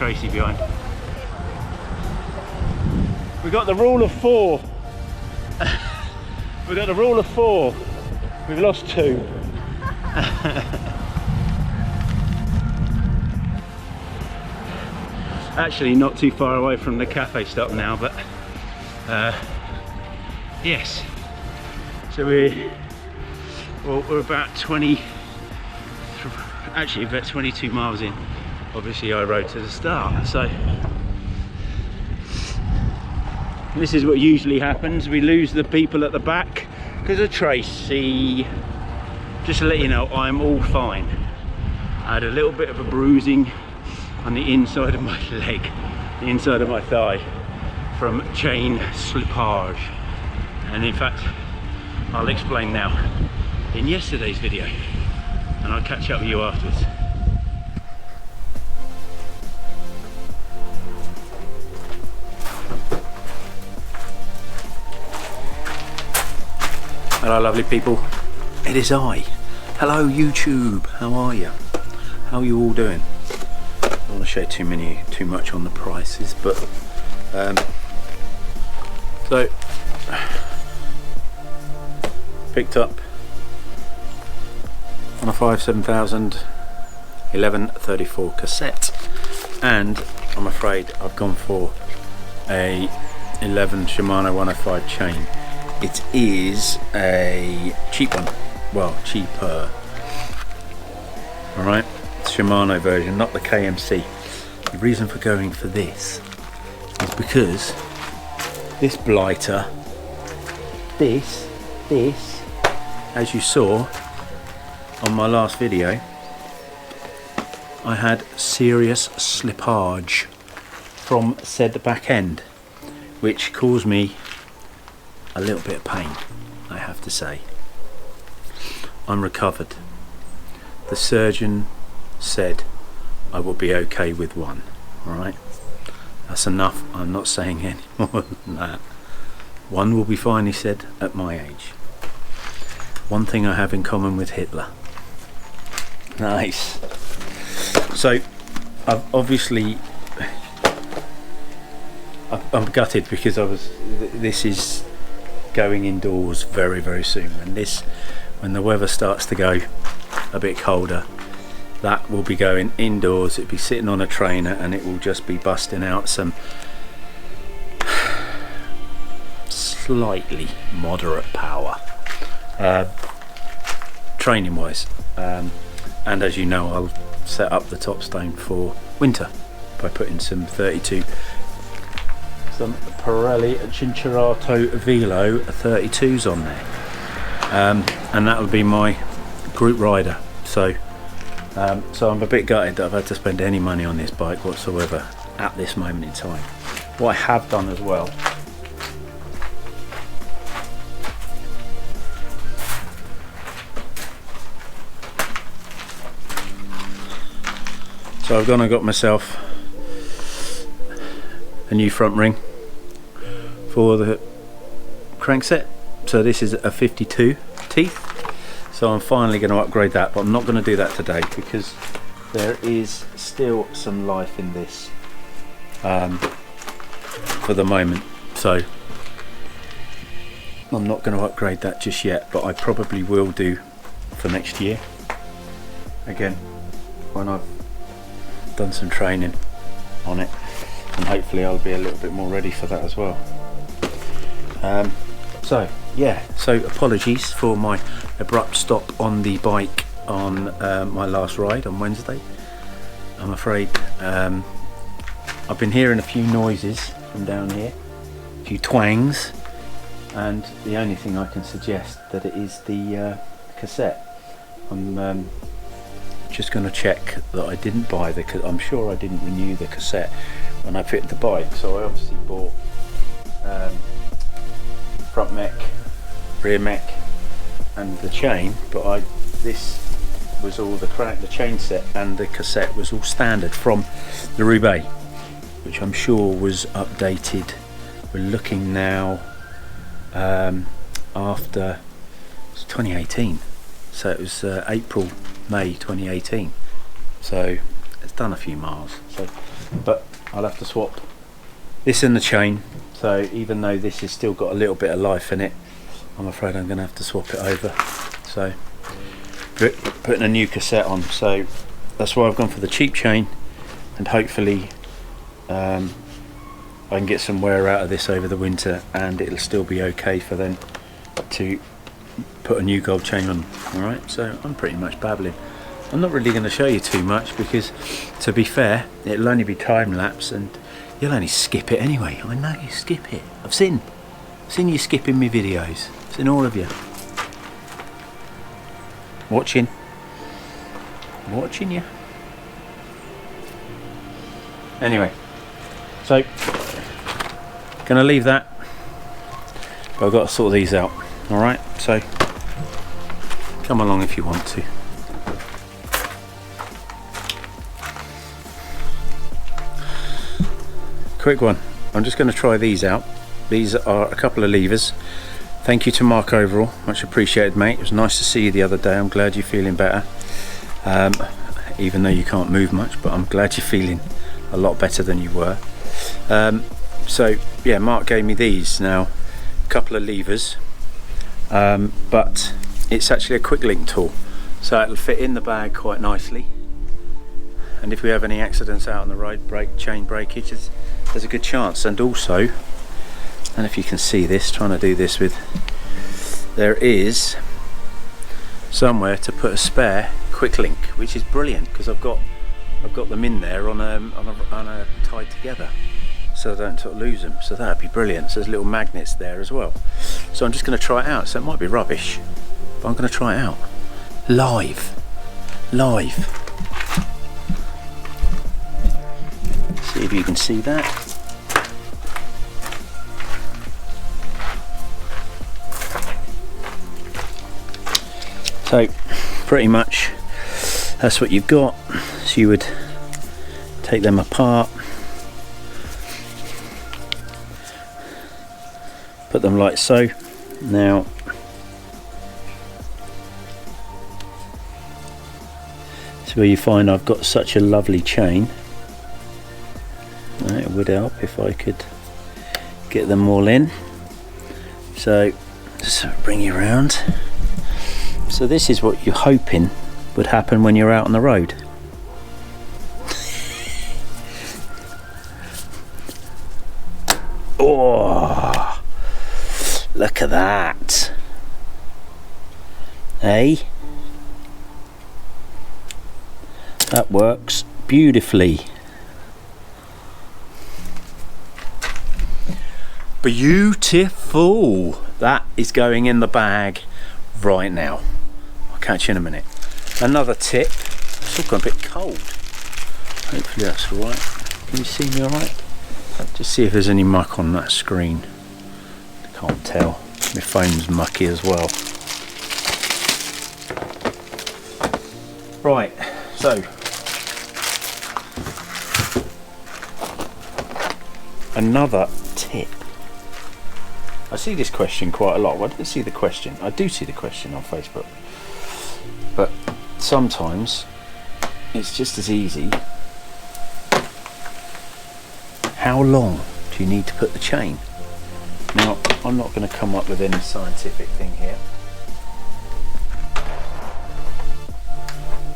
Tracy behind. We got the rule of 4. We got the rule of 4. We've lost 2. Actually, not too far away from the cafe stop now, but yes. So we're about 20. Actually, about 22 miles in. Obviously, I rode to the start. So this is what usually happens. We lose the people at the back because of Tracy. Just to let you know, I'm all fine. I had a little bit of a bruising on the inside of my leg, the inside of my thigh, from chain slippage. And in fact, I'll explain now in yesterday's video, and I'll catch up with you afterwards. Hello lovely people, it is I. Hello YouTube, how are you? How are you all doing? I don't want to show too much on the prices, but so picked up on a 57000 1134 cassette, and I'm afraid I've gone for a 11 Shimano 105 chain. It is a cheap one, well, cheaper. Alright, Shimano version, not the KMC. The reason for going for this is because this blighter, this, as you saw on my last video, I had serious slippage from said back end, which caused me a little bit of pain, I have to say. I'm recovered. The surgeon said I will be okay with one. Alright, that's enough. I'm not saying any more than that. One will be fine, he said, at my age. One thing I have in common with Hitler. Nice. So I've obviously I'm gutted because this is going indoors very soon, and when the weather starts to go a bit colder, that will be going indoors. It'll be sitting on a trainer and it will just be busting out some slightly moderate power training wise, and as you know, I'll set up the top stone for winter by putting some Pirelli Cincinnati Velo 32s on there, and that would be my group rider. So I'm a bit gutted that I've had to spend any money on this bike whatsoever at this moment in time. What I have done as well, so I've gone and got myself a new front ring for the crankset. So this is a 52 teeth, so I'm finally going to upgrade that, but I'm not going to do that today because there is still some life in this for the moment, so I'm not going to upgrade that just yet, but I probably will do for next year again when I've done some training on it, and hopefully I'll be a little bit more ready for that as well. So yeah, so apologies for my abrupt stop on the bike on my last ride on Wednesday. I'm afraid I've been hearing a few noises from down here, a few twangs, and the only thing I can suggest that it is the cassette. I'm just going to check that I didn't buy I'm sure I didn't renew the cassette when I fitted the bike, so I obviously bought front mech, rear mech and the chain, but this was all the chain set, and the cassette was all standard from the Roubaix, which I'm sure was updated. We're looking now after 2018, so it was May 2018, so it's done a few miles. So, but I'll have to swap this in the chain. So even though this has still got a little bit of life in it, I'm afraid I'm going to have to swap it over. So putting a new cassette on. So that's why I've gone for the cheap chain, and hopefully I can get some wear out of this over the winter, and it'll still be okay for them to put a new gold chain on. Alright, so I'm pretty much babbling. I'm not really going to show you too much because, to be fair, it'll only be time lapse and you'll only skip it anyway. I know you skip it. I've seen you skipping my videos. I've seen all of you watching you. Anyway, so gonna leave that, but I've got to sort these out. All right, so come along if you want to. Quick one, I'm just going to try these out. These are a couple of levers. Thank you to Mark Overall, much appreciated, mate. It was nice to see you the other day. I'm glad you're feeling better, even though you can't move much, but I'm glad you're feeling a lot better than you were. So yeah, Mark gave me these. Now, a couple of levers, but it's actually a Quicklink tool, so it'll fit in the bag quite nicely, and if we have any accidents out on the road, chain breakage, there's a good chance. And also, and if you can see this, trying to do this with, there is somewhere to put a spare Quicklink, which is brilliant because I've got them in there on a tied together, so I don't sort of lose them. So that'd be brilliant. So there's little magnets there as well. So I'm just going to try it out. So it might be rubbish, but I'm going to try it out live. See if you can see that. So pretty much that's what you've got. So you would take them apart, put them like so. Now this is where you find I've got such a lovely chain. It would help if I could get them all in. So just bring you around. So this is what you're hoping would happen when you're out on the road. Oh, look at that. Hey, that works beautifully. Beautiful. That is going in the bag right now. I'll catch you in a minute. Another tip, it's still got a bit cold. Hopefully that's alright. Can you see me alright? Just see if there's any muck on that screen. Can't tell. My phone's mucky as well. Right, so another tip. I see this question quite a lot. Well, I don't see the question. I do see the question on Facebook, but sometimes it's just as easy. How long do you need to put the chain? Now, I'm not going to come up with any scientific thing here.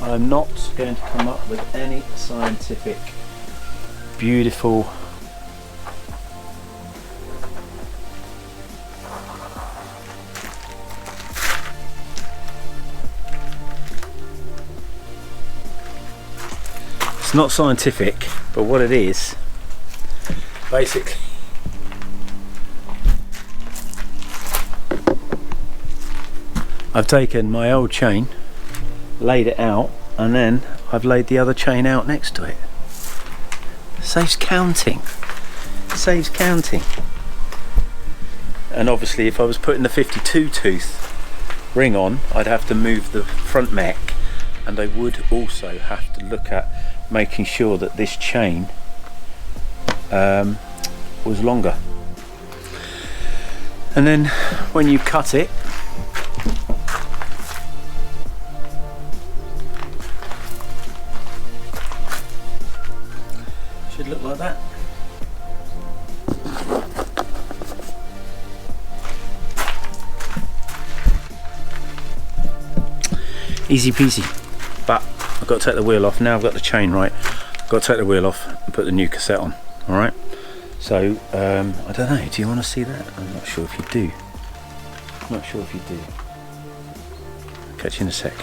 I'm not going to come up with any scientific, beautiful not scientific, but what it is, basically, I've taken my old chain, laid it out, and then I've laid the other chain out next to it. Saves counting. Saves counting. And obviously if I was putting the 52 tooth ring on, I'd have to move the front mech, and I would also have to look at making sure that this chain was longer. And then when you cut it, like that. Easy peasy. But I've got to take the wheel off. Now I've got the chain right. I've got to take the wheel off and put the new cassette on. Alright? So, I don't know. Do you want to see that? I'm not sure if you do. I'm not sure if you do. Catch you in a sec.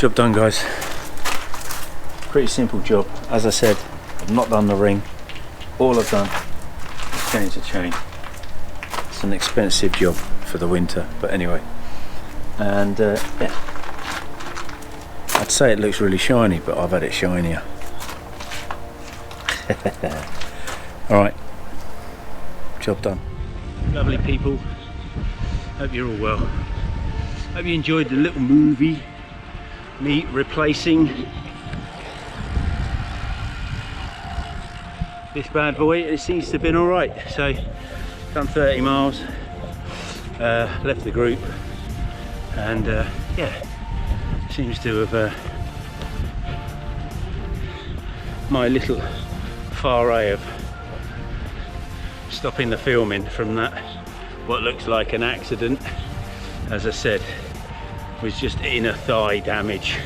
Job done, guys. Pretty simple job. As I said, I've not done the ring. All I've done is change the chain. It's an expensive job for the winter, but anyway. And yeah, I'd say it looks really shiny, but I've had it shinier. Alright, job done. Lovely people, hope you're all well. Hope you enjoyed the little movie, me replacing this bad boy. It seems to have been alright. So, done 30 miles, left the group, and yeah, seems to have my little foray of stopping the filming from that, what looks like an accident, as I said, was just inner thigh damage.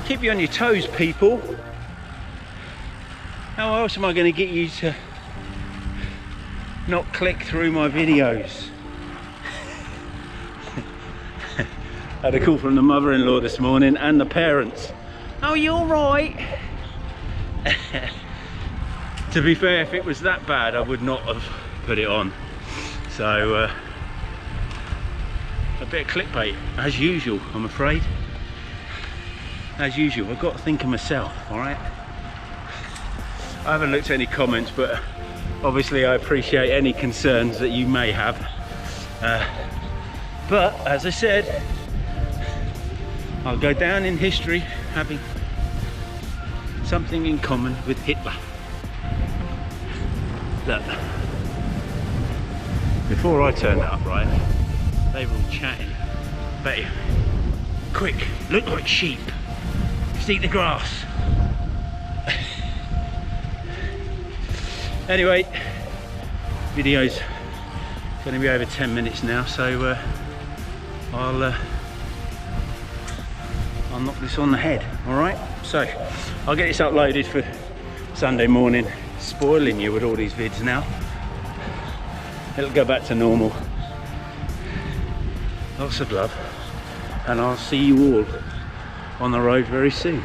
Keep you on your toes, people. How else am I going to get you to not click through my videos? I had a call from the mother-in-law this morning and the parents. Oh, you all right? To be fair, if it was that bad, I would not have put it on. So, a bit of clickbait, as usual, I'm afraid. As usual, I've got to think of myself, alright? I haven't looked at any comments, but obviously I appreciate any concerns that you may have. But, as I said, I'll go down in history having something in common with Hitler. Look, before I turned up, right, they were all chatting. Betty, quick, look like sheep. Just eat the grass. Anyway, video's going to be over 10 minutes now, so I'll knock this on the head. All right, so I'll get this uploaded for Sunday morning. Spoiling you with all these vids now. It'll go back to normal. Lots of love, and I'll see you all on the road very soon.